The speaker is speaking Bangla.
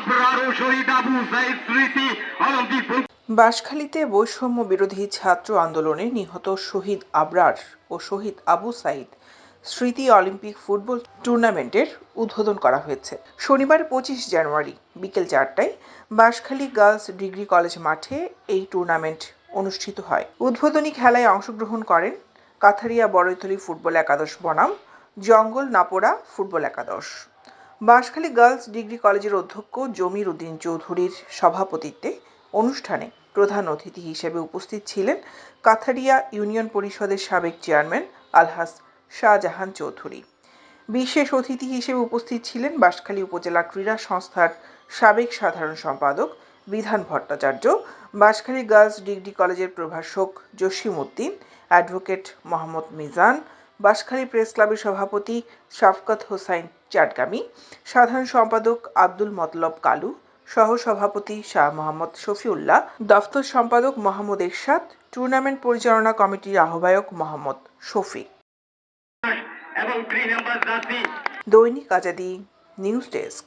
আবরার ও শহীদ আবু সাইদ স্মৃতি অলিম্পিক। বাঁশখালীতে বৈষম্য বিরোধী ছাত্র আন্দোলনে নিহত শহীদ আবরার ও শহীদ আবু সাইদ স্মৃতি অলিম্পিক ফুটবল টুর্নামেন্টের উদ্বোধন করা হয়েছে। শনিবার 25 জানুয়ারি বিকেল 4টায় বাঁশখালী গার্লস ডিগ্রি কলেজ মাঠে এই টুর্নামেন্ট অনুষ্ঠিত হয়। উদ্বোধনী খেলায় অংশগ্রহণ করেন কাথারিয়া বড়ইতলী ফুটবল একাদশ বনাম জঙ্গল নাপোড়া ফুটবল একাদশ। বাঁশখালী গার্লস ডিগ্রি কলেজের অধ্যক্ষ জমির উদ্দিন চৌধুরীর সভাপতিত্বে অনুষ্ঠানে প্রধান অতিথি হিসেবে উপস্থিত ছিলেন কাথারিয়া ইউনিয়ন পরিষদের সাবেক চেয়ারম্যান আলহাজ শাহজাহান চৌধুরী। বিশেষ অতিথি হিসেবে উপস্থিত ছিলেন বাঁশখালী উপজেলা ক্রীড়া সংস্থার সাবেক সাধারণ সম্পাদক বিধান ভট্টাচার্য, বাঁশখালী গার্লস ডিগ্রি কলেজের প্রভাষক জসিম উদ্দিন, অ্যাডভোকেট মোহাম্মদ মিজান, বাঁশখালী প্রেস ক্লাবের সভাপতি শাফকাত হোসাইন চাটগামি, সাধারণ সম্পাদক আব্দুল মতলব কালু, সহ-সভাপতি শাহ মোহাম্মদ শফিউল্লাহ, দফতর সম্পাদক মোহাম্মদ এরশাদ, টুর্নামেন্ট পরিচালনা কমিটির আহ্বায়ক মোহাম্মদ শফিক। দৈনিক আজাদী নিউজ ডেস্ক।